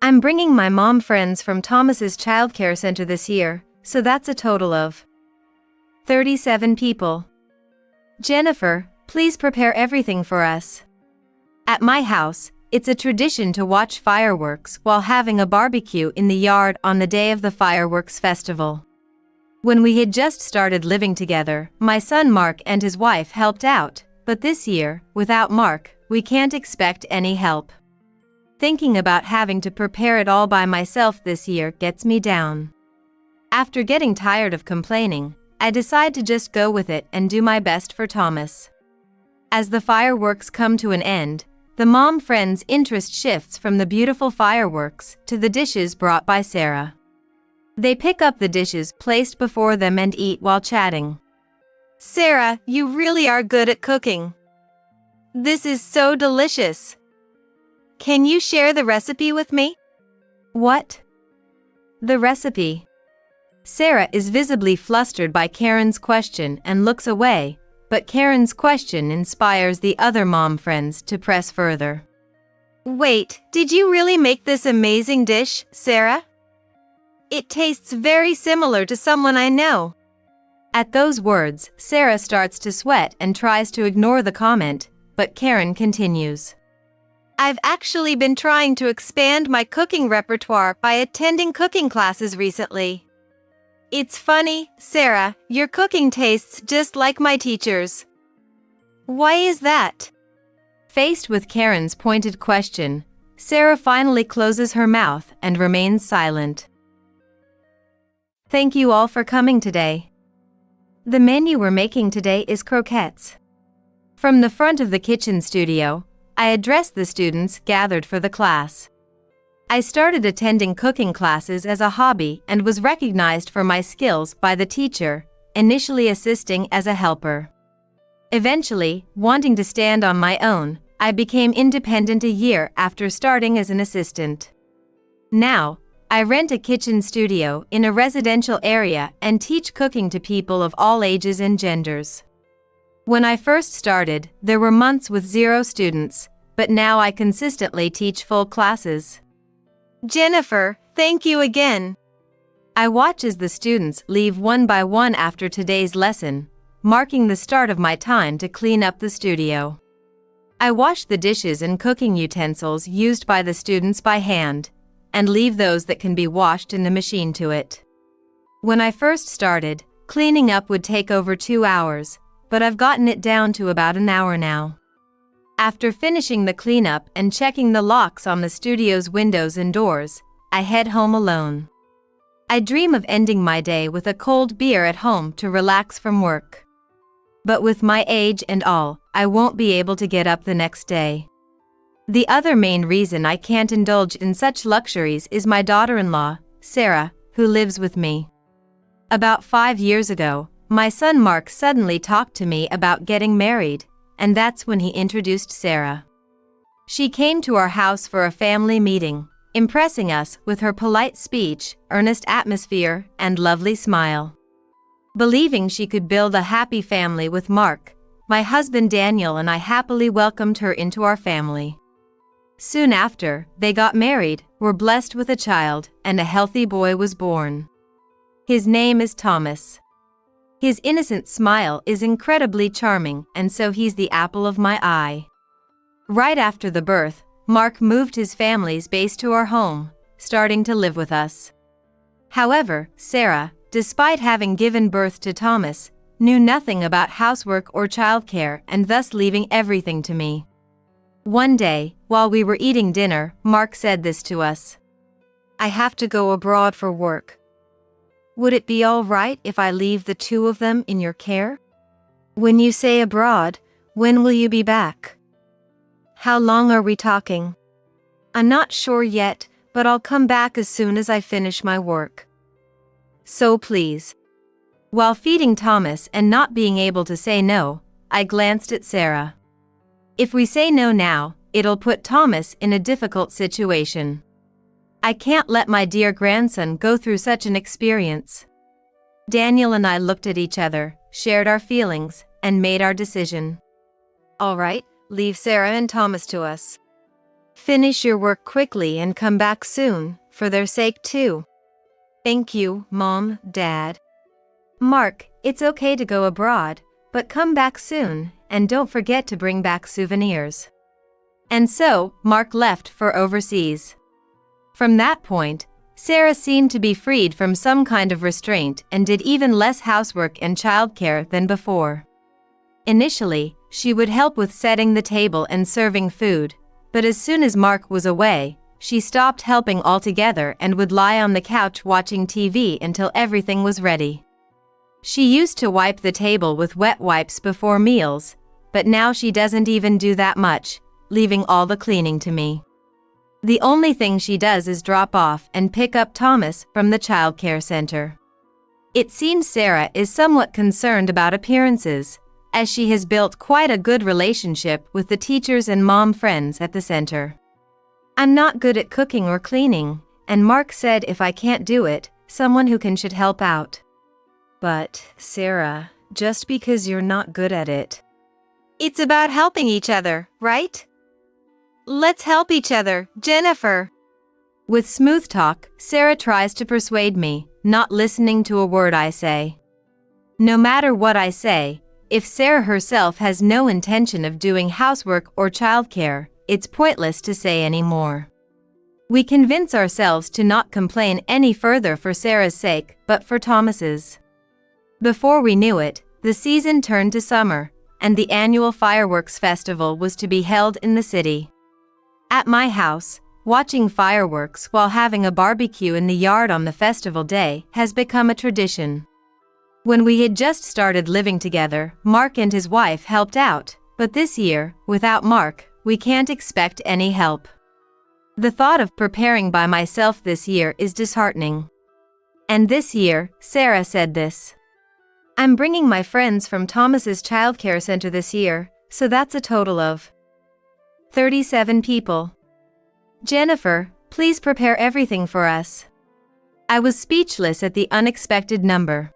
I'm bringing my mom friends from Thomas's childcare center this year, so that's a total of 37 people. Jennifer, please prepare everything for us. At my house, it's a tradition to watch fireworks while having a barbecue in the yard on the day of the fireworks festival. When we had just started living together, my son Mark and his wife helped out, but this year, without Mark, we can't expect any help. Thinking about having to prepare it all by myself this year gets me down. After getting tired of complaining, I decide to just go with it and do my best for Thomas. As the fireworks come to an end, the mom friend's interest shifts from the beautiful fireworks to the dishes brought by Sarah. They pick up the dishes placed before them and eat while chatting. Sarah, you really are good at cooking. This is so delicious. Can you share the recipe with me? What? The recipe? Sarah is visibly flustered by Karen's question and looks away, but Karen's question inspires the other mom friends to press further. Wait, did you really make this amazing dish, Sarah? It tastes very similar to someone I know. At those words, Sarah starts to sweat and tries to ignore the comment, but Karen continues. I've actually been trying to expand my cooking repertoire by attending cooking classes recently. It's funny, Sarah, your cooking tastes just like my teacher's. Why is that? Faced with Karen's pointed question, Sarah finally closes her mouth and remains silent. Thank you all for coming today. The menu we're making today is croquettes. From the front of the kitchen studio, I addressed the students gathered for the class. I started attending cooking classes as a hobby and was recognized for my skills by the teacher, initially assisting as a helper. Eventually, wanting to stand on my own, I became independent a year after starting as an assistant. Now, I rent a kitchen studio in a residential area and teach cooking to people of all ages and genders. When I first started, there were months with 0 students, but now I consistently teach full classes. Jennifer, thank you again. I watch as the students leave one by one after today's lesson, marking the start of my time to clean up the studio. I wash the dishes and cooking utensils used by the students by hand, and leave those that can be washed in the machine to it. When I first started, cleaning up would take over 2 hours, but I've gotten it down to about an hour now. After finishing the cleanup and checking the locks on the studio's windows and doors, I head home alone. I dream of ending my day with a cold beer at home to relax from work. But with my age and all, I won't be able to get up the next day. The other main reason I can't indulge in such luxuries is my daughter-in-law, Sarah, who lives with me. About 5 years ago, my son Mark suddenly talked to me about getting married, and that's when he introduced Sarah. She came to our house for a family meeting, impressing us with her polite speech, earnest atmosphere, and lovely smile. Believing she could build a happy family with Mark, my husband Daniel and I happily welcomed her into our family. Soon after, they got married, were blessed with a child, and a healthy boy was born. His name is Thomas. His innocent smile is incredibly charming, and so he's the apple of my eye. Right after the birth, Mark moved his family's base to our home, starting to live with us. However, Sarah, despite having given birth to Thomas, knew nothing about housework or childcare and thus leaving everything to me. One day, while we were eating dinner, Mark said this to us. I have to go abroad for work. Would it be all right if I leave the 2 of them in your care? When you say abroad, when will you be back? How long are we talking? I'm not sure yet, but I'll come back as soon as I finish my work. So please. While feeding Thomas and not being able to say no, I glanced at Sarah. If we say no now, it'll put Thomas in a difficult situation. I can't let my dear grandson go through such an experience. Daniel and I looked at each other, shared our feelings, and made our decision. All right, leave Sarah and Thomas to us. Finish your work quickly and come back soon, for their sake too. Thank you, Mom, Dad. Mark, it's okay to go abroad, but come back soon, and don't forget to bring back souvenirs. And so, Mark left for overseas. From that point, Sarah seemed to be freed from some kind of restraint and did even less housework and childcare than before. Initially, she would help with setting the table and serving food, but as soon as Mark was away, she stopped helping altogether and would lie on the couch watching TV until everything was ready. She used to wipe the table with wet wipes before meals, but now she doesn't even do that much, leaving all the cleaning to me. The only thing she does is drop off and pick up Thomas from the childcare center. It seems Sarah is somewhat concerned about appearances, as she has built quite a good relationship with the teachers and mom friends at the center. I'm not good at cooking or cleaning, and Mark said if I can't do it, someone who can should help out. But, Sarah, just because you're not good at it. It's about helping each other, right? Let's help each other, Jennifer. With smooth talk, Sarah tries to persuade me, not listening to a word I say. No matter what I say, if Sarah herself has no intention of doing housework or childcare, it's pointless to say any more. We convince ourselves to not complain any further for Sarah's sake, but for Thomas's. Before we knew it, the season turned to summer, and the annual fireworks festival was to be held in the city. At my house, watching fireworks while having a barbecue in the yard on the festival day has become a tradition. When we had just started living together, Mark and his wife helped out, but this year, without Mark, we can't expect any help. The thought of preparing by myself this year is disheartening. And this year, Sarah said this. I'm bringing my friends from Thomas's childcare center this year, so that's a total of 37 people. Jennifer, please prepare everything for us. I was speechless at the unexpected number.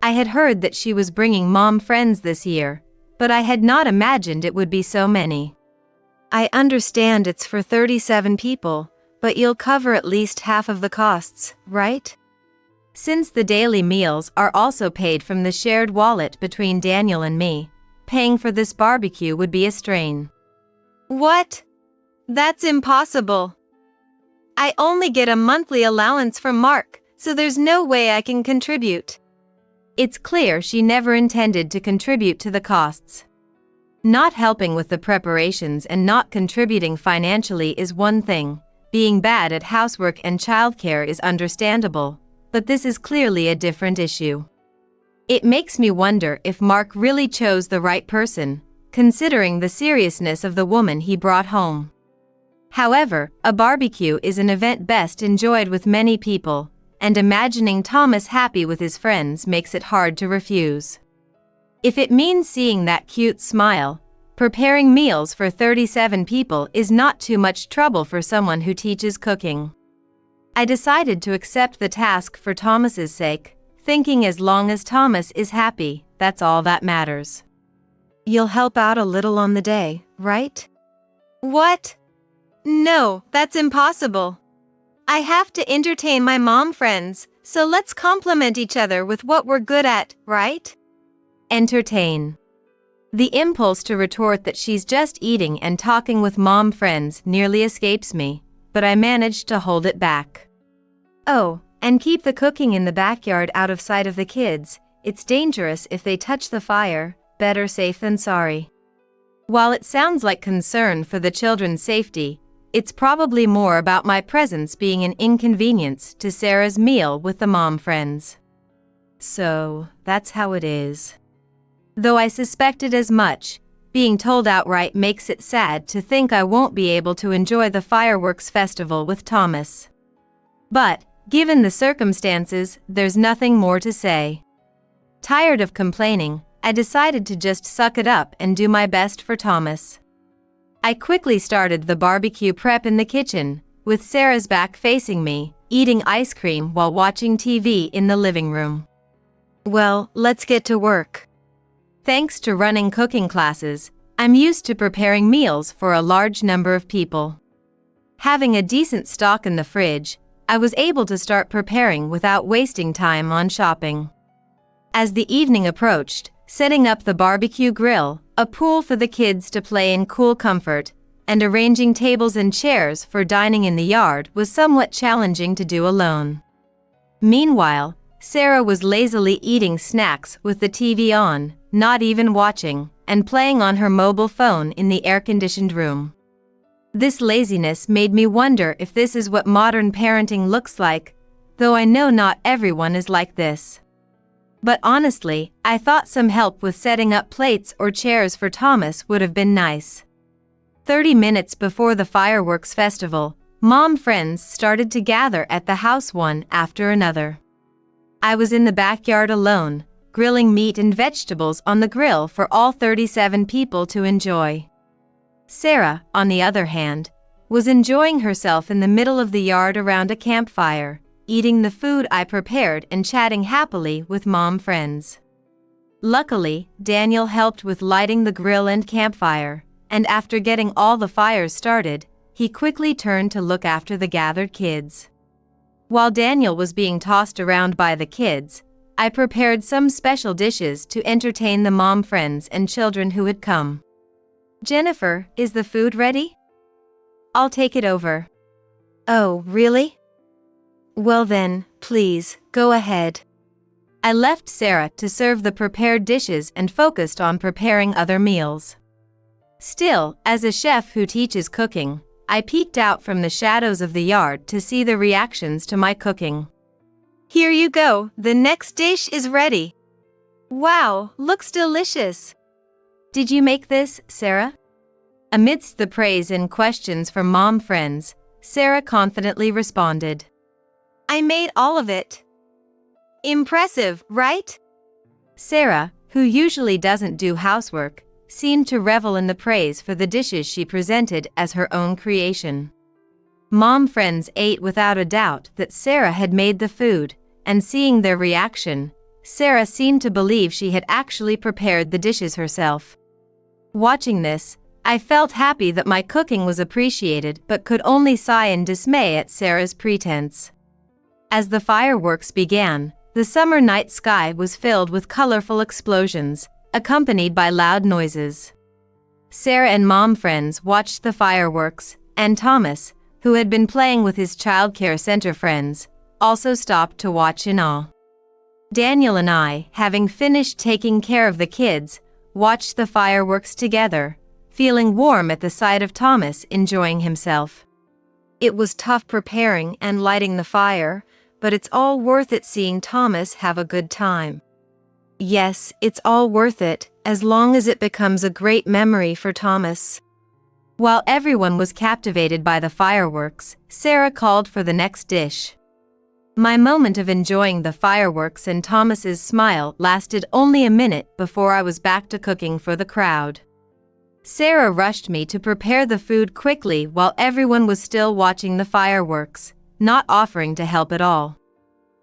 I had heard that she was bringing mom friends this year, but I had not imagined it would be so many. I understand it's for 37 people, but you'll cover at least half of the costs, right? Since the daily meals are also paid from the shared wallet between Daniel and me, paying for this barbecue would be a strain. What? That's impossible. I only get a monthly allowance from Mark, so there's no way I can contribute. It's clear she never intended to contribute to the costs. Not helping with the preparations and not contributing financially is one thing. Being bad at housework and childcare is understandable, but this is clearly a different issue. It makes me wonder if Mark really chose the right person, considering the seriousness of the woman he brought home. However, a barbecue is an event best enjoyed with many people, and imagining Thomas happy with his friends makes it hard to refuse. If it means seeing that cute smile, preparing meals for 37 people is not too much trouble for someone who teaches cooking. I decided to accept the task for Thomas's sake, thinking as long as Thomas is happy, that's all that matters. You'll help out a little on the day, right? What? No, that's impossible. I have to entertain my mom friends, so let's compliment each other with what we're good at, right? Entertain. The impulse to retort that she's just eating and talking with mom friends nearly escapes me, but I managed to hold it back. Oh, and keep the cooking in the backyard out of sight of the kids. It's dangerous if they touch the fire, better safe than sorry. While it sounds like concern for the children's safety, it's probably more about my presence being an inconvenience to Sarah's meal with the mom friends. So, that's how it is. Though I suspected as much, being told outright makes it sad to think I won't be able to enjoy the fireworks festival with Thomas. But, given the circumstances, there's nothing more to say. Tired of complaining, I decided to just suck it up and do my best for Thomas. I quickly started the barbecue prep in the kitchen, with Sarah's back facing me, eating ice cream while watching TV in the living room. Well, let's get to work. Thanks to running cooking classes, I'm used to preparing meals for a large number of people. having a decent stock in the fridge, I was able to start preparing without wasting time on shopping. As the evening approached, setting up the barbecue grill, a pool for the kids to play in cool comfort, and arranging tables and chairs for dining in the yard was somewhat challenging to do alone. Meanwhile, Sarah was lazily eating snacks with the TV on, not even watching, and playing on her mobile phone in the air-conditioned room. This laziness made me wonder if this is what modern parenting looks like, though I know not everyone is like this. But honestly, I thought some help with setting up plates or chairs for Thomas would have been nice. 30 minutes before the fireworks festival, mom friends started to gather at the house one after another. I was in the backyard alone, grilling meat and vegetables on the grill for all 37 people to enjoy. Sarah, on the other hand, was enjoying herself in the middle of the yard around a campfire, eating the food I prepared and chatting happily with mom friends. Luckily, Daniel helped with lighting the grill and campfire, and after getting all the fires started, he quickly turned to look after the gathered kids. While Daniel was being tossed around by the kids, I prepared some special dishes to entertain the mom friends and children who had come. "Jennifer, is the food ready? I'll take it over." "Oh, really? Well then, please, go ahead." I left Sarah to serve the prepared dishes and focused on preparing other meals. Still, as a chef who teaches cooking, I peeked out from the shadows of the yard to see the reactions to my cooking. "Here you go, the next dish is ready." "Wow, looks delicious." "Did you make this, Sarah?" Amidst the praise and questions from mom friends, Sarah confidently responded, "I made all of it." "Impressive, right?" Sarah, who usually doesn't do housework, seemed to revel in the praise for the dishes she presented as her own creation. Mom friends ate without a doubt that Sarah had made the food, and seeing their reaction, Sarah seemed to believe she had actually prepared the dishes herself. Watching this, I felt happy that my cooking was appreciated but could only sigh in dismay at Sarah's pretense. As the fireworks began, the summer night sky was filled with colorful explosions, accompanied by loud noises. Sarah and mom friends watched the fireworks, and Thomas, who had been playing with his childcare center friends, also stopped to watch in awe. Daniel and I, having finished taking care of the kids, watched the fireworks together, feeling warm at the sight of Thomas enjoying himself. It was tough preparing and lighting the fire, but it's all worth it seeing Thomas have a good time. Yes, it's all worth it, as long as it becomes a great memory for Thomas. While everyone was captivated by the fireworks, Sarah called for the next dish. My moment of enjoying the fireworks and Thomas's smile lasted only a minute before I was back to cooking for the crowd. Sarah rushed me to prepare the food quickly while everyone was still watching the fireworks, not offering to help at all.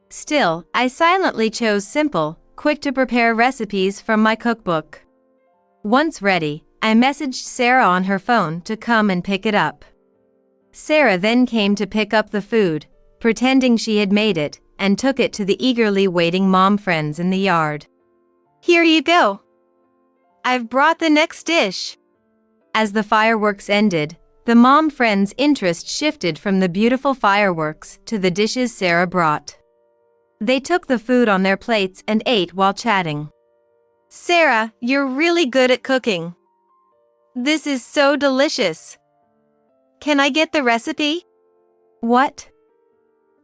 Still, I silently chose simple, quick-to-prepare recipes from my cookbook. Once ready, I messaged Sarah on her phone to come and pick it up. Sarah then came to pick up the food, pretending she had made it, and took it to the eagerly waiting mom friends in the yard. "Here you go. I've brought the next dish." As the fireworks ended, the mom friends' interest shifted from the beautiful fireworks to the dishes Sarah brought. They took the food on their plates and ate while chatting. "Sarah, you're really good at cooking. This is so delicious. Can I get the recipe?" "What?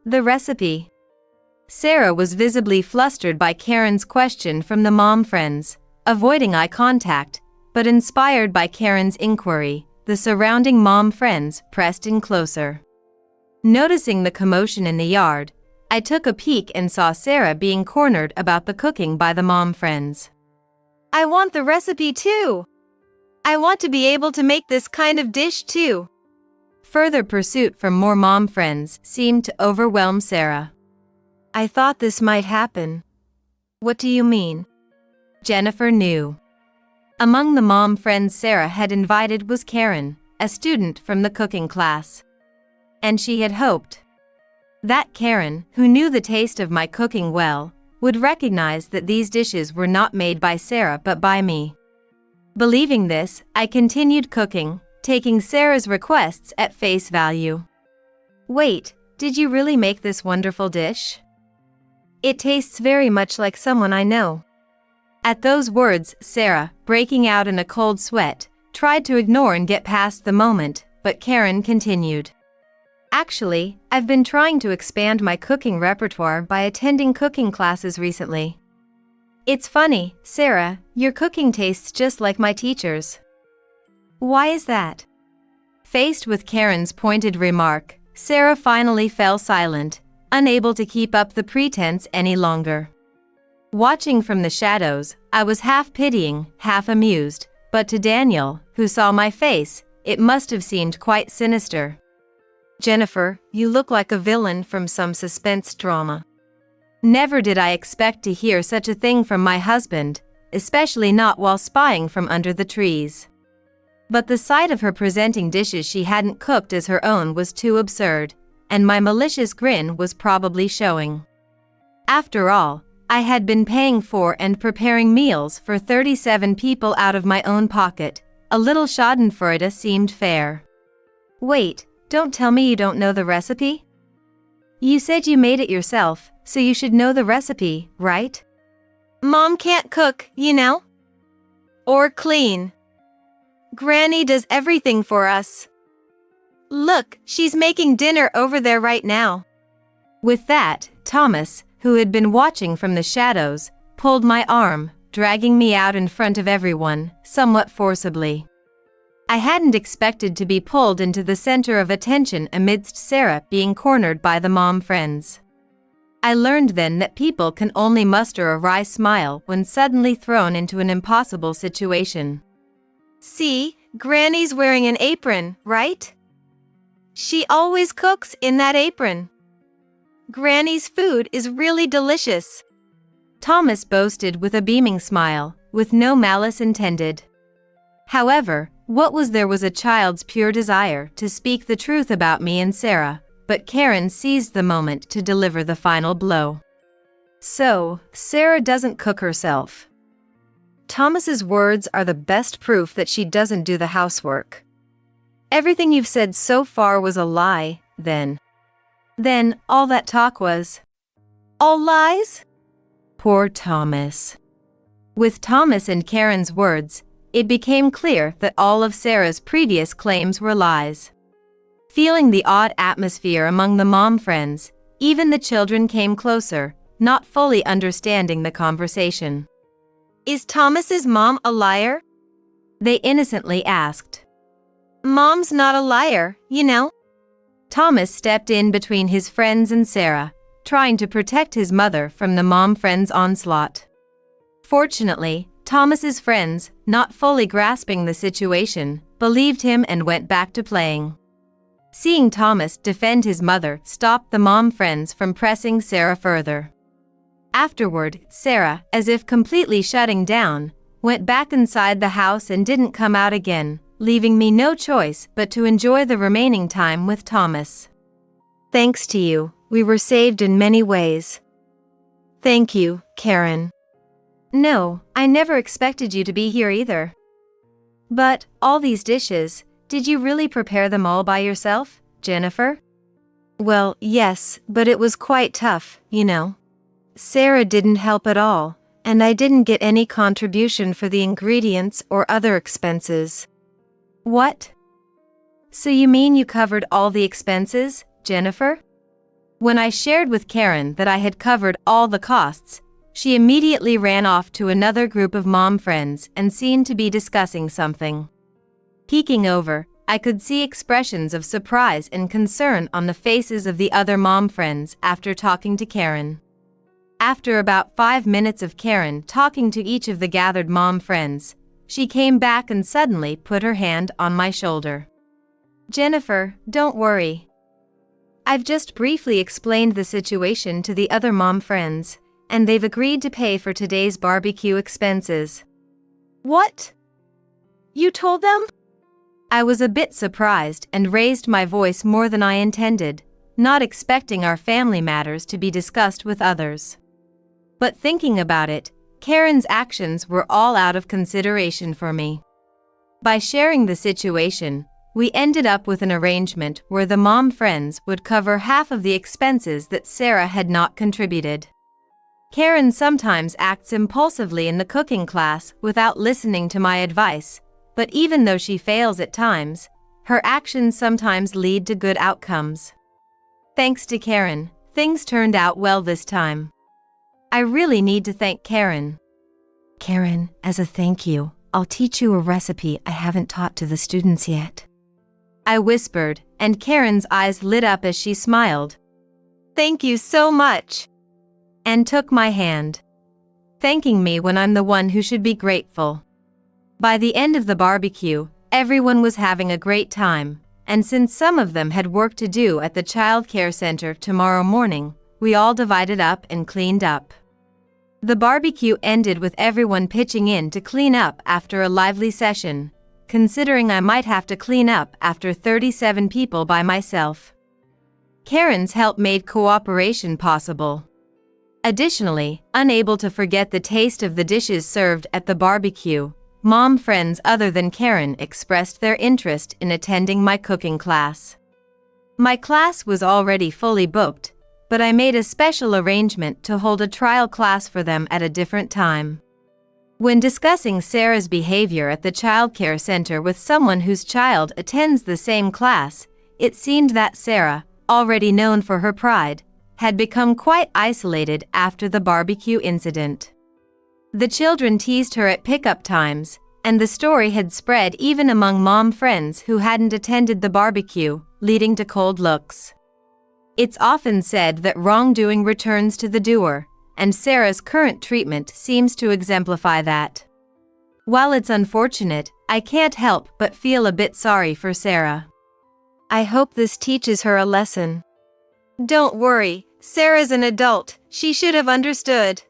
The recipe?" Sarah was visibly flustered by Karen's question from the mom friends, avoiding eye contact, but inspired by Karen's inquiry, the surrounding mom friends pressed in closer. Noticing the commotion in the yard, I took a peek and saw Sarah being cornered about the cooking by the mom friends. "I want the recipe too. I want to be able to make this kind of dish too." Further pursuit from more mom friends seemed to overwhelm Sarah. "I thought this might happen." "What do you mean?" Jennifer knew. Among the mom friends Sarah had invited was Karen, a student from the cooking class. and she had hoped that Karen, who knew the taste of my cooking well, would recognize that these dishes were not made by Sarah but by me. Believing this, I continued cooking, taking Sarah's requests at face value. "Wait, did you really make this wonderful dish? It tastes very much like someone I know." At those words, Sarah, breaking out in a cold sweat, tried to ignore and get past the moment, but Karen continued. "Actually, I've been trying to expand my cooking repertoire by attending cooking classes recently. It's funny, Sarah, your cooking tastes just like my teacher's." "Why is that?" Faced with Karen's pointed remark, Sarah finally fell silent, unable to keep up the pretense any longer. Watching from the shadows, I was half pitying, half amused, but to Daniel, who saw my face, it must have seemed quite sinister. "Jennifer, you look like a villain from some suspense drama." Never did I expect to hear such a thing from my husband, especially not while spying from under the trees. But the sight of her presenting dishes she hadn't cooked as her own was too absurd, and my malicious grin was probably showing. After all, I had been paying for and preparing meals for 37 people out of my own pocket. A little schadenfreude seemed fair. "Wait, don't tell me you don't know the recipe? You said you made it yourself, so you should know the recipe, right?" "Mom can't cook, you know? Or clean. Granny does everything for us. Look, she's making dinner over there right now." With that, Thomas, who had been watching from the shadows, pulled my arm, dragging me out in front of everyone, somewhat forcibly. I hadn't expected to be pulled into the center of attention amidst Sarah being cornered by the mom friends. I learned then that people can only muster a wry smile when suddenly thrown into an impossible situation. "See, Granny's wearing an apron, right? She always cooks in that apron. Granny's food is really delicious," Thomas boasted with a beaming smile, with no malice intended. However, what was there was a child's pure desire to speak the truth about me and Sarah, but Karen seized the moment to deliver the final blow. "So, Sarah doesn't cook herself. Thomas's words are the best proof that she doesn't do the housework. Everything you've said so far was a lie, then. Then, all that talk was all lies?" Poor Thomas. With Thomas and Karen's words, it became clear that all of Sarah's previous claims were lies. Feeling the odd atmosphere among the mom friends, even the children came closer, not fully understanding the conversation. "Is Thomas's mom a liar?" they innocently asked. "Mom's not a liar, you know." Thomas stepped in between his friends and Sarah, trying to protect his mother from the mom friends' onslaught. Fortunately, Thomas's friends, not fully grasping the situation, believed him and went back to playing. Seeing Thomas defend his mother stopped the mom friends from pressing Sarah further. Afterward, Sarah, as if completely shutting down, went back inside the house and didn't come out again, leaving me no choice but to enjoy the remaining time with Thomas. "Thanks to you, we were saved in many ways." "Thank you, Karen." "No, I never expected you to be here either." "But, all these dishes, did you really prepare them all by yourself, Jennifer?" "Well, yes, but it was quite tough, you know. Sarah didn't help at all, and I didn't get any contribution for the ingredients or other expenses." "What? So you mean you covered all the expenses, Jennifer?" When I shared with Karen that I had covered all the costs, she immediately ran off to another group of mom friends and seemed to be discussing something. Peeking over, I could see expressions of surprise and concern on the faces of the other mom friends after talking to Karen. After about 5 minutes of Karen talking to each of the gathered mom friends, she came back and suddenly put her hand on my shoulder. "Jennifer, don't worry. I've just briefly explained the situation to the other mom friends, and they've agreed to pay for today's barbecue expenses." "What? You told them?" I was a bit surprised and raised my voice more than I intended, not expecting our family matters to be discussed with others. But thinking about it, Karen's actions were all out of consideration for me. By sharing the situation, we ended up with an arrangement where the mom friends would cover half of the expenses that Sarah had not contributed. Karen sometimes acts impulsively in the cooking class without listening to my advice, but even though she fails at times, her actions sometimes lead to good outcomes. Thanks to Karen, things turned out well this time. I really need to thank Karen. Karen, as a thank you, I'll teach you a recipe I haven't taught to the students yet. I whispered, and Karen's eyes lit up as she smiled. Thank you so much. And took my hand, thanking me when I'm the one who should be grateful. By the end of the barbecue, everyone was having a great time, and since some of them had work to do at the child care center tomorrow morning, we all divided up and cleaned up. The barbecue ended with everyone pitching in to clean up after a lively session, considering I might have to clean up after 37 people by myself. Karen's help made cooperation possible. Additionally, unable to forget the taste of the dishes served at the barbecue, mom friends other than Karen expressed their interest in attending my cooking class. My class was already fully booked, but I made a special arrangement to hold a trial class for them at a different time. When discussing Sarah's behavior at the child care center with someone whose child attends the same class, it seemed that Sarah, already known for her pride, had become quite isolated after the barbecue incident. The children teased her at pickup times, and the story had spread even among mom friends who hadn't attended the barbecue, leading to cold looks. It's often said that wrongdoing returns to the doer, and Sarah's current treatment seems to exemplify that. While it's unfortunate, I can't help but feel a bit sorry for Sarah. I hope this teaches her a lesson. Don't worry, Sarah's an adult, she should have understood.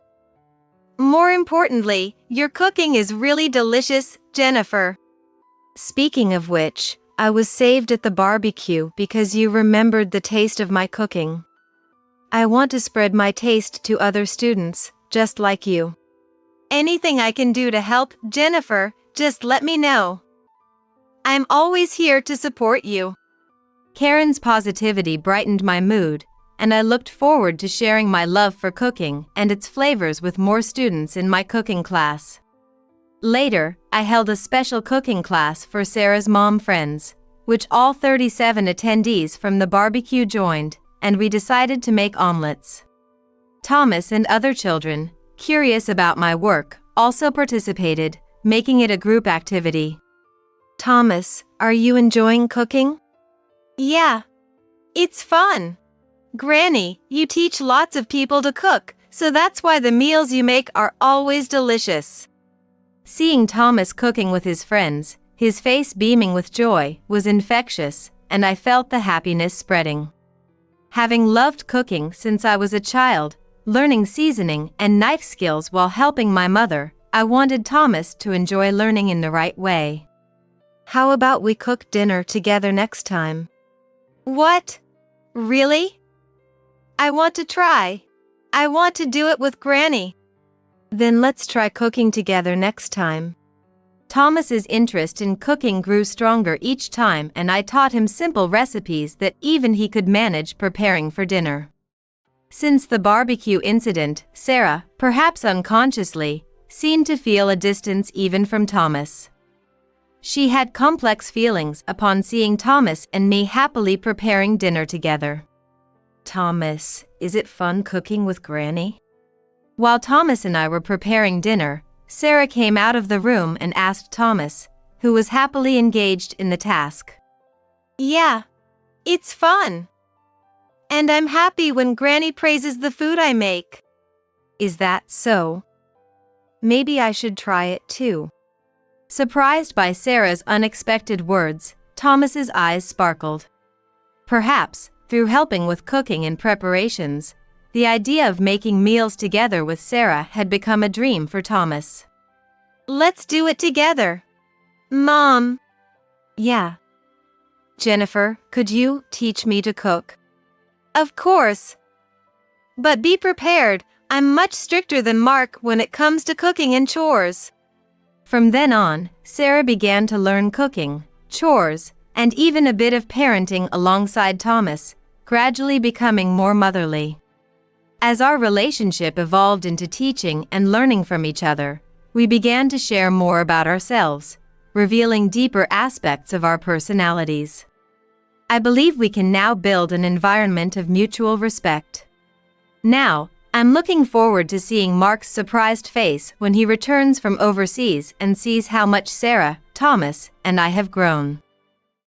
More importantly, your cooking is really delicious, Jennifer. Speaking of which, I was saved at the barbecue because you remembered the taste of my cooking. I want to spread my taste to other students, just like you. Anything I can do to help, Jennifer, just let me know. I'm always here to support you. Karen's positivity brightened my mood, and I looked forward to sharing my love for cooking and its flavors with more students in my cooking class. Later, I held a special cooking class for Sarah's mom friends, which all 37 attendees from the barbecue joined, and we decided to make omelets. Thomas and other children, curious about my work, also participated, making it a group activity. Thomas, are you enjoying cooking? Yeah. It's fun. Granny, you teach lots of people to cook, so that's why the meals you make are always delicious. Seeing Thomas cooking with his friends, his face beaming with joy, was infectious, and I felt the happiness spreading. Having loved cooking since I was a child, learning seasoning and knife skills while helping my mother, I wanted Thomas to enjoy learning in the right way. How about we cook dinner together next time? What? Really? I want to try. I want to do it with Granny. Then let's try cooking together next time. Thomas's interest in cooking grew stronger each time, and I taught him simple recipes that even he could manage preparing for dinner. Since the barbecue incident, Sarah, perhaps unconsciously, seemed to feel a distance even from Thomas. She had complex feelings upon seeing Thomas and me happily preparing dinner together. Thomas, is it fun cooking with Granny? While Thomas and I were preparing dinner, Sarah came out of the room and asked Thomas, who was happily engaged in the task. Yeah, it's fun. And I'm happy when Granny praises the food I make. Is that so? Maybe I should try it too. Surprised by Sarah's unexpected words, Thomas's eyes sparkled. Perhaps, through helping with cooking and preparations, the idea of making meals together with Sarah had become a dream for Thomas. Let's do it together. Mom. Yeah. Jennifer, could you teach me to cook? Of course. But be prepared, I'm much stricter than Mark when it comes to cooking and chores. From then on, Sarah began to learn cooking, chores, and even a bit of parenting alongside Thomas, gradually becoming more motherly. As our relationship evolved into teaching and learning from each other, we began to share more about ourselves, revealing deeper aspects of our personalities. I believe we can now build an environment of mutual respect. Now, I'm looking forward to seeing Mark's surprised face when he returns from overseas and sees how much Sarah, Thomas, and I have grown.